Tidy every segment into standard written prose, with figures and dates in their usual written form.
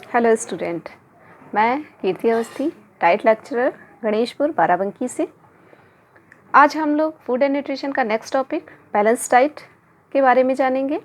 Hello student, मैं कीर्ति Awasthi, diet lecturer, Ganeshpur, Barabanki से। आज हम लोग फूड एंड न्यूट्रिशन का नेक्स्ट टॉपिक बैलेंस डाइट के बारे में जानेंगे।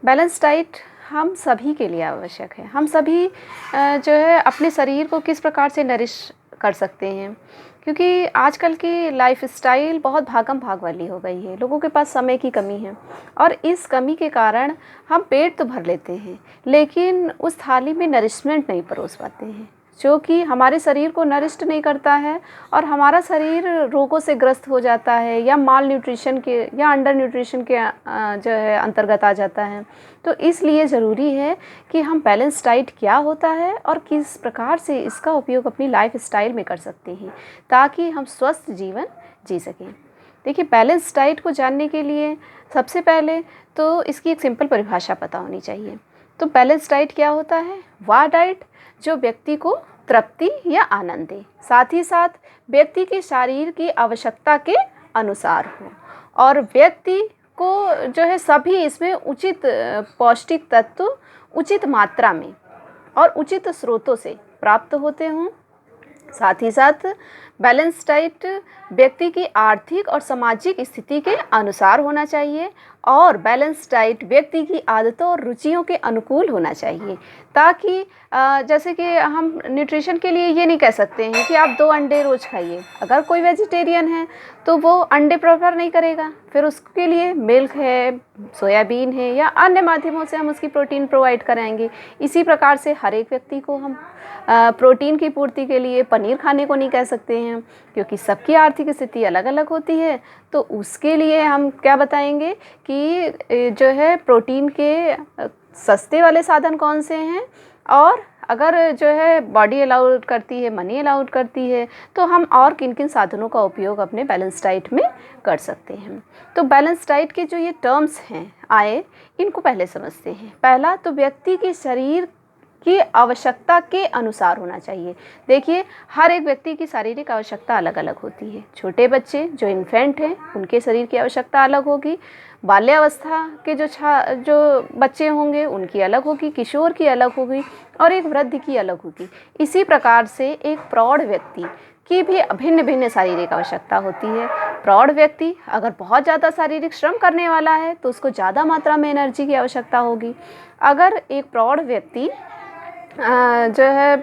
बैलेंस डाइट हम सभी के लिए आवश्यक है। हम सभी जो है अपने शरीर को किस प्रकार से नरिश कर सकते हैं, क्योंकि आजकल की लाइफस्टाइल बहुत भागम भाग वाली हो गई है। लोगों के पास समय की कमी है और इस कमी के कारण हम पेट तो भर लेते हैं, लेकिन उस थाली में नरिशमेंट नहीं परोस पाते हैं, जो कि हमारे शरीर को नरिष्ट नहीं करता है और हमारा शरीर रोगों से ग्रस्त हो जाता है या माल न्यूट्रिशन के या अंडर न्यूट्रिशन के जो है अंतर्गत आ जाता है। तो इसलिए ज़रूरी है कि हम बैलेंस डाइट क्या होता है और किस प्रकार से इसका उपयोग अपनी लाइफ स्टाइल में कर सकते हैं, ताकि हम स्वस्थ जीवन जी सकें। देखिए, बैलेंस डाइट को जानने के लिए सबसे पहले तो इसकी एक सिंपल परिभाषा पता होनी चाहिए। तो बैलेंस डाइट क्या होता है? वह डाइट जो व्यक्ति को तृप्ति या आनंद दे, साथ ही साथ व्यक्ति के शरीर की आवश्यकता के अनुसार हो और व्यक्ति को जो है सभी इसमें उचित पौष्टिक तत्व उचित मात्रा में और उचित स्रोतों से प्राप्त होते हों। साथ ही साथ बैलेंस डाइट व्यक्ति की आर्थिक और सामाजिक स्थिति के अनुसार होना चाहिए और बैलेंस डाइट व्यक्ति की आदतों और रुचियों के अनुकूल होना चाहिए, ताकि जैसे कि हम न्यूट्रिशन के लिए ये नहीं कह सकते हैं कि आप 2 अंडे रोज़ खाइए। अगर कोई वेजिटेरियन है तो वो अंडे प्रेफर नहीं करेगा, फिर उसके लिए मिल्क है, सोयाबीन है या अन्य माध्यमों से हम उसकी प्रोटीन प्रोवाइड कराएंगे। इसी प्रकार से हर एक व्यक्ति को हम प्रोटीन की पूर्ति के लिए पनीर खाने को नहीं कह सकते हैं, क्योंकि सबकी आर्थिक स्थिति अलग अलग होती है। तो उसके लिए हम क्या बताएंगे कि जो है प्रोटीन के सस्ते वाले साधन कौन से हैं, और अगर जो है बॉडी अलाउड करती है, मनी अलाउड करती है, तो हम और किन किन साधनों का उपयोग अपने बैलेंस डाइट में कर सकते हैं। तो बैलेंस डाइट के जो ये टर्म्स हैं आए, इनको पहले समझते हैं। पहला तो व्यक्ति के शरीर की आवश्यकता के अनुसार होना चाहिए। देखिए, हर एक व्यक्ति की शारीरिक आवश्यकता अलग अलग होती है। छोटे बच्चे जो इन्फेंट हैं, उनके शरीर की आवश्यकता अलग होगी। बाल्यावस्था के जो बच्चे होंगे, उनकी अलग होगी। किशोर की अलग होगी और एक वृद्ध की अलग होगी। इसी प्रकार से एक प्रौढ़ व्यक्ति की भी भिन्न भिन्न शारीरिक आवश्यकता होती है। प्रौढ़ व्यक्ति अगर बहुत ज़्यादा शारीरिक श्रम करने वाला है तो उसको ज़्यादा मात्रा में एनर्जी की आवश्यकता होगी। अगर एक प्रौढ़ व्यक्ति जो है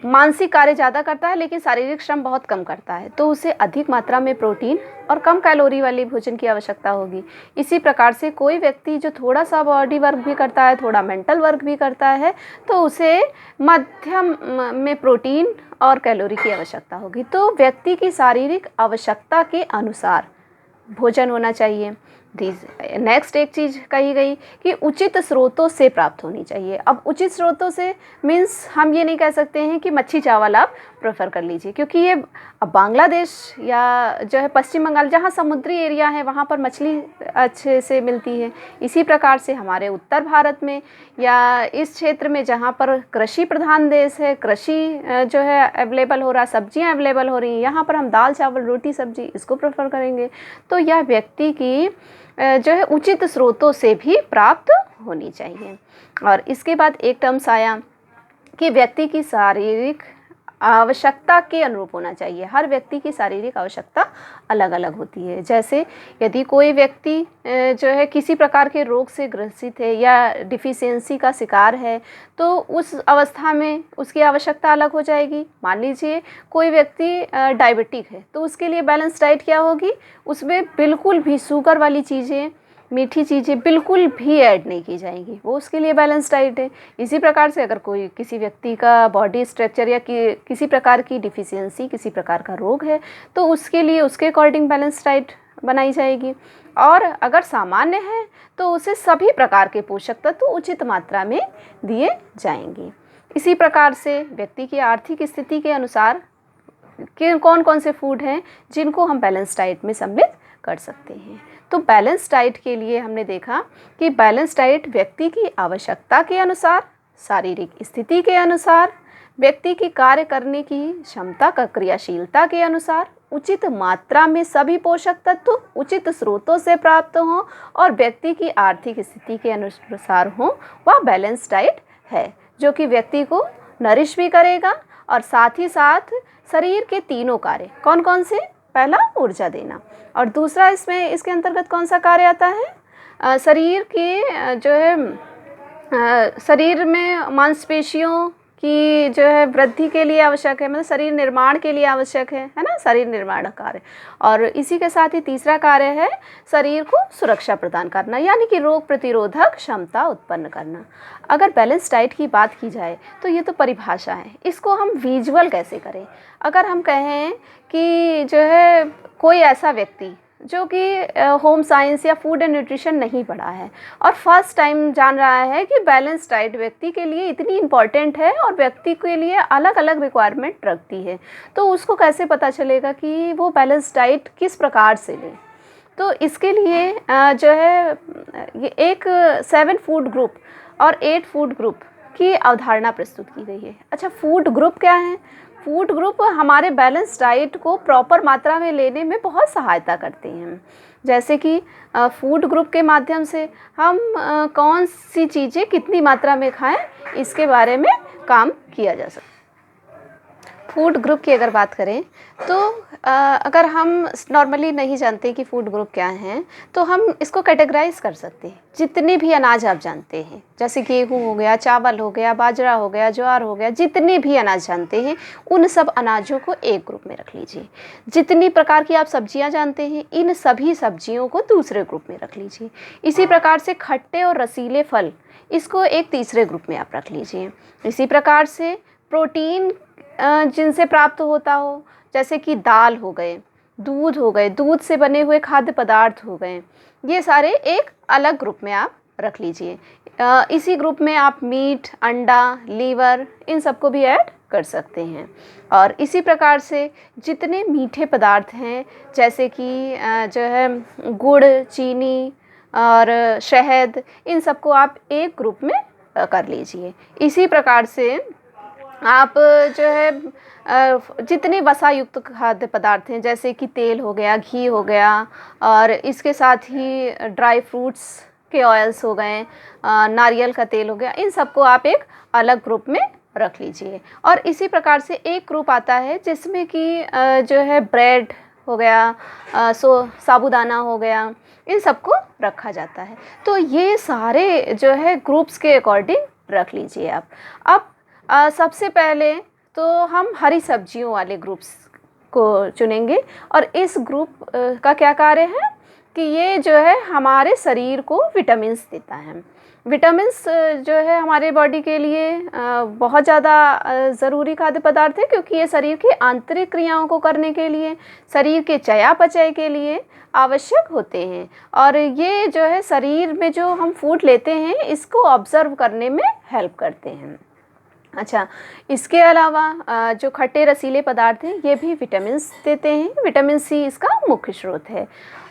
मानसिक कार्य ज़्यादा करता है लेकिन शारीरिक श्रम बहुत कम करता है, तो उसे अधिक मात्रा में प्रोटीन और कम कैलोरी वाले भोजन की आवश्यकता होगी। इसी प्रकार से कोई व्यक्ति जो थोड़ा सा बॉडी वर्क भी करता है, थोड़ा मेंटल वर्क भी करता है, तो उसे मध्यम में प्रोटीन और कैलोरी की आवश्यकता होगी। तो व्यक्ति की शारीरिक आवश्यकता के अनुसार भोजन होना चाहिए। नेक्स्ट एक चीज़ कही गई कि उचित स्रोतों से प्राप्त होनी चाहिए। अब उचित स्रोतों से मीन्स हम ये नहीं कह सकते हैं कि मच्छी चावल आप प्रेफर कर लीजिए, क्योंकि ये अब बांग्लादेश या जो है पश्चिम बंगाल, जहाँ समुद्री एरिया है, वहाँ पर मछली अच्छे से मिलती है। इसी प्रकार से हमारे उत्तर भारत में या इस क्षेत्र में जहाँ पर कृषि प्रधान देश है, कृषि जो है अवेलेबल हो रहा, सब्जियाँ अवेलेबल हो रही हैं, यहाँ पर हम दाल चावल रोटी सब्जी इसको प्रेफर करेंगे। तो यह व्यक्ति की जो है उचित स्रोतों से भी प्राप्त होनी चाहिए। और इसके बाद एक टर्म्स आया कि व्यक्ति की शारीरिक आवश्यकता के अनुरूप होना चाहिए। हर व्यक्ति की शारीरिक आवश्यकता अलग अलग होती है। जैसे यदि कोई व्यक्ति जो है किसी प्रकार के रोग से ग्रसित है या डिफिशियंसी का शिकार है, तो उस अवस्था में उसकी आवश्यकता अलग हो जाएगी। मान लीजिए कोई व्यक्ति डायबिटिक है, तो उसके लिए बैलेंस डाइट क्या होगी? उसमें बिल्कुल भी शुगर वाली चीज़ें, मीठी चीज़ें बिल्कुल भी ऐड नहीं की जाएंगी, वो उसके लिए बैलेंस डाइट है। इसी प्रकार से अगर कोई किसी व्यक्ति का बॉडी स्ट्रक्चर या किसी प्रकार की डिफिशियंसी, किसी प्रकार का रोग है, तो उसके लिए उसके अकॉर्डिंग बैलेंस डाइट बनाई जाएगी। और अगर सामान्य है तो उसे सभी प्रकार के पोषक तत्व उचित मात्रा में दिए जाएंगे। इसी प्रकार से व्यक्ति की आर्थिक स्थिति के अनुसार कि कौन कौन से फूड हैं जिनको हम बैलेंस डाइट में सम्मिलित कर सकते हैं। तो बैलेंस डाइट के लिए हमने देखा कि बैलेंस डाइट व्यक्ति की आवश्यकता के अनुसार, शारीरिक स्थिति के अनुसार, व्यक्ति की कार्य करने की क्षमता का क्रियाशीलता के अनुसार, उचित मात्रा में सभी पोषक तत्व उचित स्रोतों से प्राप्त हों और व्यक्ति की आर्थिक स्थिति के अनुसार हों, वह बैलेंस डाइट है, जो कि व्यक्ति को नरिश भी करेगा और साथ ही साथ शरीर के तीनों कार्य, कौन कौन से? पहला ऊर्जा देना, और दूसरा इसके अंतर्गत कौन सा कार्य आता है? शरीर की जो है शरीर में मांसपेशियों की जो है वृद्धि के लिए आवश्यक है, मतलब शरीर निर्माण के लिए आवश्यक है ना, शरीर निर्माण कार्य। और इसी के साथ ही तीसरा कार्य है शरीर को सुरक्षा प्रदान करना, यानी कि रोग प्रतिरोधक क्षमता उत्पन्न करना। अगर बैलेंस डाइट की बात की जाए तो ये तो परिभाषा है, इसको हम विजुअल कैसे करें? अगर हम कहें कि जो है कोई ऐसा व्यक्ति जो कि होम साइंस या फूड एंड न्यूट्रिशन नहीं पढ़ा है और फर्स्ट टाइम जान रहा है कि बैलेंस डाइट व्यक्ति के लिए इतनी इम्पॉर्टेंट है और व्यक्ति के लिए अलग अलग रिक्वायरमेंट रखती है, तो उसको कैसे पता चलेगा कि वो बैलेंस डाइट किस प्रकार से लें? तो इसके लिए जो है ये एक 7 फूड ग्रुप और 8 फूड ग्रुप की अवधारणा प्रस्तुत की गई है। अच्छा, फूड ग्रुप क्या है? फूड ग्रुप हमारे बैलेंस डाइट को प्रॉपर मात्रा में लेने में बहुत सहायता करते हैं। जैसे कि फूड ग्रुप के माध्यम से हम कौन सी चीज़ें कितनी मात्रा में खाएं, इसके बारे में काम किया जा सकता है। फूड ग्रुप की अगर बात करें तो अगर हम नॉर्मली नहीं जानते कि फूड ग्रुप क्या है, तो हम इसको कैटेगराइज कर सकते हैं। जितने भी अनाज आप जानते हैं, जैसे गेहूँ हो गया, चावल हो गया, बाजरा हो गया, ज्वार हो गया, जितने भी अनाज जानते हैं उन सब अनाजों को एक ग्रुप में रख लीजिए। जितनी प्रकार की आप सब्जियां जानते हैं, इन सभी सब्जियों को दूसरे ग्रुप में रख लीजिए। इसी प्रकार से खट्टे और रसीले फल, इसको एक तीसरे ग्रुप में आप रख लीजिए। इसी प्रकार से प्रोटीन जिनसे प्राप्त होता हो, जैसे कि दाल हो गए, दूध हो गए, दूध से बने हुए खाद्य पदार्थ हो गए, ये सारे एक अलग ग्रुप में आप रख लीजिए। इसी ग्रुप में आप मीट, अंडा, लीवर, इन सबको भी ऐड कर सकते हैं। और इसी प्रकार से जितने मीठे पदार्थ हैं, जैसे कि जो है गुड़, चीनी और शहद, इन सबको आप एक ग्रुप में कर लीजिए। इसी प्रकार से आप जो है जितने वसा युक्त खाद्य पदार्थ हैं, जैसे कि तेल हो गया, घी हो गया, और इसके साथ ही ड्राई फ्रूट्स के ऑयल्स हो गए, नारियल का तेल हो गया, इन सबको आप एक अलग ग्रुप में रख लीजिए। और इसी प्रकार से एक ग्रुप आता है जिसमें कि जो है ब्रेड हो गया, साबूदाना हो गया, इन सबको रखा जाता है। तो ये सारे जो है ग्रुप्स के अकॉर्डिंग रख लीजिए आप। अब सबसे पहले तो हम हरी सब्जियों वाले ग्रुप्स को चुनेंगे, और इस ग्रुप का क्या कार्य है कि ये जो है हमारे शरीर को विटामिन्स देता है। विटामिन्स जो है हमारे बॉडी के लिए बहुत ज़्यादा ज़रूरी खाद्य पदार्थ है, क्योंकि ये शरीर की आंतरिक क्रियाओं को करने के लिए, शरीर के चयापचय के लिए आवश्यक होते हैं। और ये जो है शरीर में जो हम फूड लेते हैं, इसको ऑब्जर्व करने में हेल्प करते हैं। अच्छा, इसके अलावा जो खट्टे रसीले पदार्थ हैं, ये भी विटामिन्स देते हैं। विटामिन सी इसका मुख्य स्रोत है।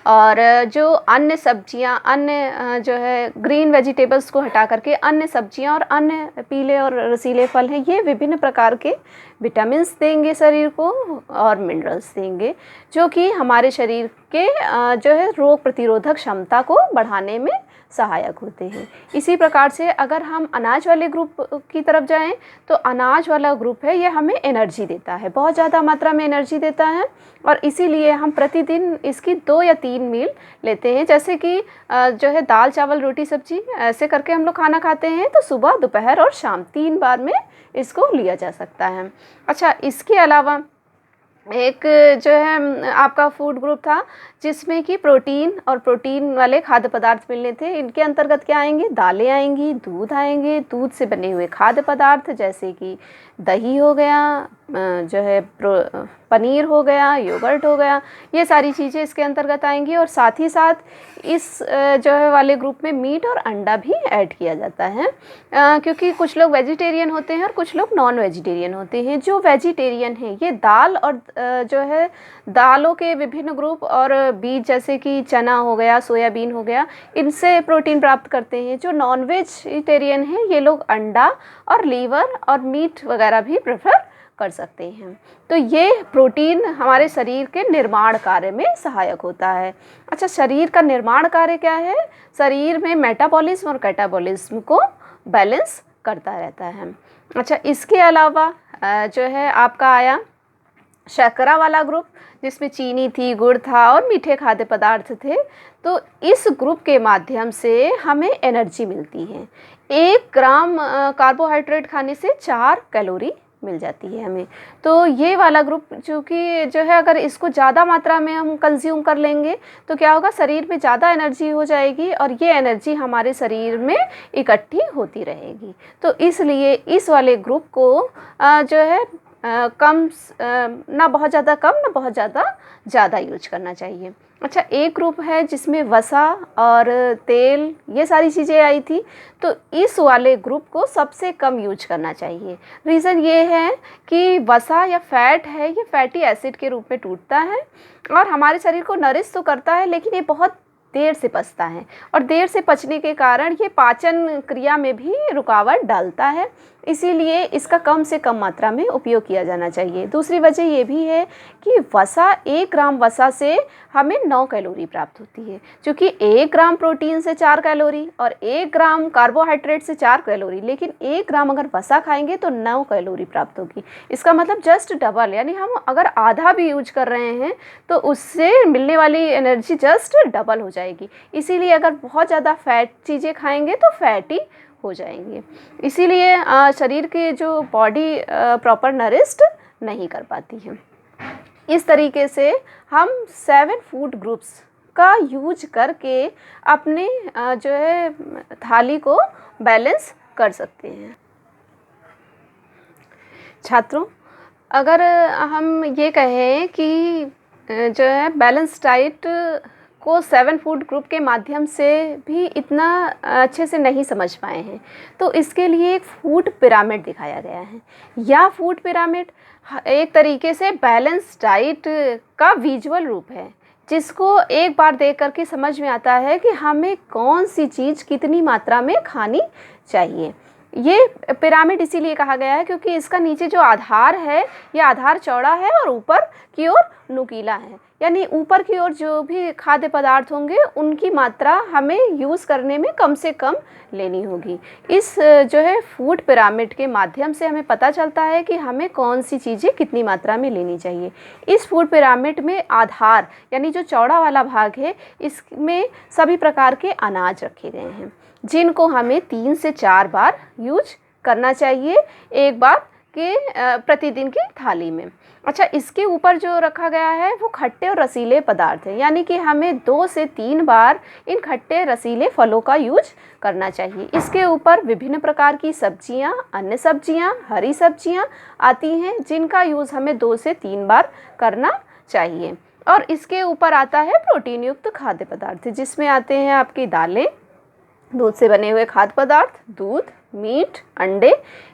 और जो अन्य सब्जियां, अन्य जो है ग्रीन वेजिटेबल्स को हटा करके अन्य सब्जियां और अन्य पीले और रसीले फल हैं, ये विभिन्न प्रकार के विटामिन्स देंगे शरीर को और मिनरल्स देंगे, जो कि हमारे शरीर के जो है रोग प्रतिरोधक क्षमता को बढ़ाने में सहायक होते हैं। इसी प्रकार से अगर हम अनाज वाले ग्रुप की तरफ जाएं, तो अनाज वाला ग्रुप है, ये हमें एनर्जी देता है, बहुत ज़्यादा मात्रा में एनर्जी देता है, और इसीलिए हम प्रतिदिन इसकी 2 या 3 मील लेते हैं। जैसे कि जो है दाल, चावल, रोटी, सब्जी, ऐसे करके हम लोग खाना खाते हैं, तो सुबह, दोपहर और शाम 3 बार में इसको लिया जा सकता है। अच्छा, इसके अलावा एक जो है आपका फूड ग्रुप था जिसमें कि प्रोटीन और प्रोटीन वाले खाद्य पदार्थ मिलने थे। इनके अंतर्गत क्या आएंगे? दालें आएंगी, दूध आएंगे, दूध से बने हुए खाद्य पदार्थ जैसे कि दही हो गया, जो है पनीर हो गया, योगर्ट हो गया, ये सारी चीज़ें इसके अंतर्गत आएंगी। और साथ ही साथ इस जो है वाले ग्रुप में मीट और अंडा भी ऐड किया जाता है, क्योंकि कुछ लोग वेजिटेरियन होते हैं और कुछ लोग नॉन वेजिटेरियन होते हैं। जो वेजिटेरियन हैं, ये दाल और जो है दालों के विभिन्न ग्रुप और बीज जैसे कि चना हो गया, सोयाबीन हो गया, इनसे प्रोटीन प्राप्त करते हैं। जो नॉन वेजिटेरियन हैं, ये लोग अंडा और लीवर और मीट वगैरह भी प्रेफर कर सकते हैं। तो ये प्रोटीन हमारे शरीर के निर्माण कार्य में सहायक होता है। अच्छा, शरीर का निर्माण कार्य क्या है? शरीर में मेटाबॉलिज्म और कैटाबॉलिज्म को बैलेंस करता रहता है। अच्छा, इसके अलावा जो है आपका आया शर्करा वाला ग्रुप, जिसमें चीनी थी, गुड़ था और मीठे खाद्य पदार्थ थे। तो इस ग्रुप के माध्यम से हमें एनर्जी मिलती है। 1 ग्राम कार्बोहाइड्रेट खाने से 4 कैलोरी मिल जाती है हमें। तो ये वाला ग्रुप चूँकि जो है, अगर इसको ज़्यादा मात्रा में हम कंज्यूम कर लेंगे तो क्या होगा, शरीर में ज़्यादा एनर्जी हो जाएगी और ये एनर्जी हमारे शरीर में इकट्ठी होती रहेगी। तो इसलिए इस वाले ग्रुप को जो है ना बहुत ज़्यादा कम, ना बहुत ज़्यादा यूज करना चाहिए। अच्छा, एक ग्रुप है जिसमें वसा और तेल ये सारी चीज़ें आई थी, तो इस वाले ग्रुप को सबसे कम यूज करना चाहिए। रीज़न ये है कि वसा या फैट है, ये फैटी एसिड के रूप में टूटता है और हमारे शरीर को नरिश तो करता है, लेकिन ये बहुत देर से पचता है और देर से पचने के कारण ये पाचन क्रिया में भी रुकावट डालता है। इसीलिए इसका कम से कम मात्रा में उपयोग किया जाना चाहिए। दूसरी वजह ये भी है कि वसा, 1 ग्राम वसा से हमें 9 कैलोरी प्राप्त होती है, क्योंकि 1 ग्राम प्रोटीन से 4 कैलोरी और 1 ग्राम कार्बोहाइड्रेट से 4 कैलोरी, लेकिन 1 ग्राम अगर वसा खाएंगे तो 9 कैलोरी प्राप्त होगी। इसका मतलब जस्ट डबल, यानी हम अगर आधा भी यूज कर रहे हैं तो उससे मिलने वाली एनर्जी जस्ट डबल हो जाएगी। इसीलिए अगर बहुत ज़्यादा फैट चीज़ें खाएंगे तो फैटी हो जाएंगे। इसीलिए शरीर के जो बॉडी प्रॉपर नरिश्ड नहीं कर पाती है। इस तरीके से हम 7 फूड ग्रुप्स का यूज करके अपने जो है थाली को बैलेंस कर सकते हैं। छात्रों, अगर हम ये कहें कि जो है बैलेंस डाइट को 7 फूड ग्रुप के माध्यम से भी इतना अच्छे से नहीं समझ पाए हैं, तो इसके लिए एक फूड पिरामिड दिखाया गया है। यह फूड पिरामिड एक तरीके से बैलेंस डाइट का विजुअल रूप है, जिसको एक बार देख करके समझ में आता है कि हमें कौन सी चीज़ कितनी मात्रा में खानी चाहिए। ये पिरामिड इसीलिए कहा गया है क्योंकि इसका नीचे जो आधार है, ये आधार चौड़ा है और ऊपर की ओर नुकीला है, यानी ऊपर की ओर जो भी खाद्य पदार्थ होंगे उनकी मात्रा हमें यूज़ करने में कम से कम लेनी होगी। इस जो है फूड पिरामिड के माध्यम से हमें पता चलता है कि हमें कौन सी चीज़ें कितनी मात्रा में लेनी चाहिए। इस फूड पिरामिड में आधार यानी जो चौड़ा वाला भाग है, इसमें सभी प्रकार के अनाज रखे गए हैं, जिनको हमें 3 से 4 बार यूज करना चाहिए एक बार के प्रतिदिन की थाली में। अच्छा, इसके ऊपर जो रखा गया है वो खट्टे और रसीले पदार्थ हैं, यानी कि हमें 2 से 3 बार इन खट्टे रसीले फलों का यूज करना चाहिए। इसके ऊपर विभिन्न प्रकार की सब्जियां, अन्य सब्जियां, हरी सब्जियां आती हैं, जिनका यूज़ हमें 2 से 3 बार करना चाहिए। और इसके ऊपर आता है प्रोटीन युक्त खाद्य पदार्थ, जिसमें आते हैं आपकी दालें, दूध से बने हुए खाद्य पदार्थ, दूध, मीट, अंडे,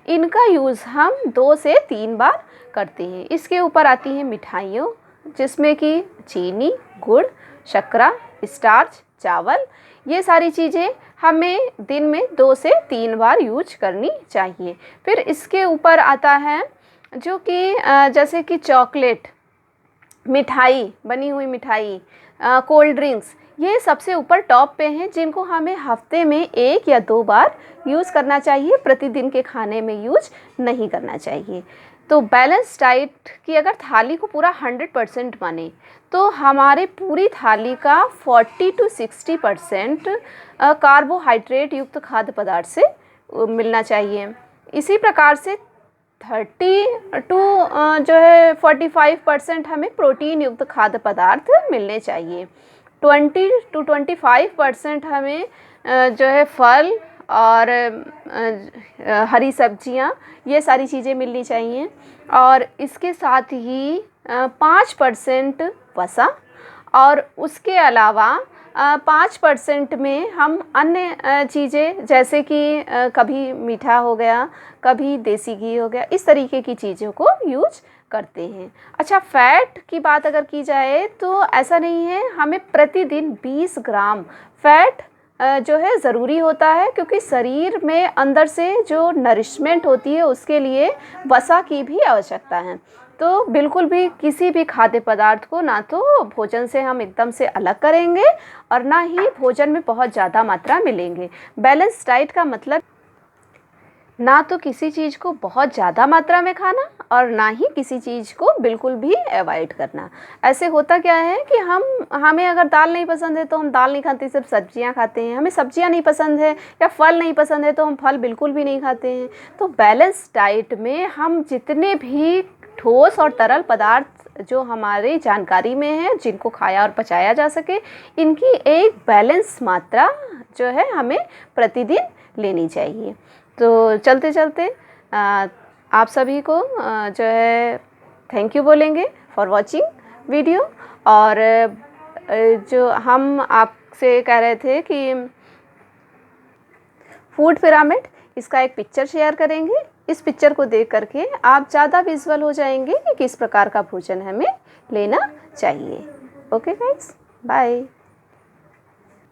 इनका यूज़ हम 2 से 3 बार करते हैं। इसके ऊपर आती हैं मिठाइयों, जिसमें कि चीनी, गुड़, शक्करा, स्टार्च, चावल, ये सारी चीज़ें हमें दिन में 2 से 3 बार यूज करनी चाहिए। फिर इसके ऊपर आता है जो कि जैसे कि चॉकलेट, मिठाई, बनी हुई मिठाई, कोल्ड ड्रिंक्स, ये सबसे ऊपर टॉप पे हैं, जिनको हमें हफ्ते में 1 या 2 बार यूज़ करना चाहिए, प्रतिदिन के खाने में यूज नहीं करना चाहिए। तो बैलेंस डाइट की अगर थाली को पूरा 100% माने तो हमारे पूरी थाली का 40 to 60% कार्बोहाइड्रेट युक्त खाद्य पदार्थ से मिलना चाहिए। इसी प्रकार से 30 to जो है 45% हमें प्रोटीन युक्त खाद्य पदार्थ मिलने चाहिए। 20 to 25% हमें जो है फल और हरी सब्जियां, ये सारी चीज़ें मिलनी चाहिए। और इसके साथ ही 5% वसा, और उसके अलावा 5% में हम अन्य चीज़ें जैसे कि कभी मीठा हो गया, कभी देसी घी हो गया, इस तरीके की चीज़ों को यूज करते हैं। अच्छा, फैट की बात अगर की जाए तो ऐसा नहीं है, हमें प्रतिदिन 20 ग्राम फैट जो है ज़रूरी होता है, क्योंकि शरीर में अंदर से जो नरिशमेंट होती है उसके लिए वसा की भी आवश्यकता है। तो बिल्कुल भी किसी भी खाद्य पदार्थ को ना तो भोजन से हम एकदम से अलग करेंगे और ना ही भोजन में बहुत ज़्यादा मात्रा मिलेंगे। बैलेंस डाइट का मतलब ना तो किसी चीज़ को बहुत ज़्यादा मात्रा में खाना और ना ही किसी चीज़ को बिल्कुल भी अवॉइड करना। ऐसे होता क्या है कि हमें अगर दाल नहीं पसंद है तो हम दाल नहीं खाते, सिर्फ सब्जियां खाते हैं। हमें सब्जियां नहीं पसंद है या फल नहीं पसंद है तो हम फल बिल्कुल भी नहीं खाते हैं। तो बैलेंस डाइट में हम जितने भी ठोस और तरल पदार्थ जो हमारी जानकारी में है, जिनको खाया और पचाया जा सके, इनकी एक बैलेंस मात्रा जो है हमें प्रतिदिन लेनी चाहिए। तो चलते चलते आप सभी को जो है थैंक यू बोलेंगे फॉर वॉचिंग वीडियो। और जो हम आपसे कह रहे थे कि फूड पिरामिड, इसका एक पिक्चर शेयर करेंगे। इस पिक्चर को देख करके आप ज़्यादा विजुअल हो जाएंगे कि किस प्रकार का भोजन हमें लेना चाहिए। Okay guys, bye.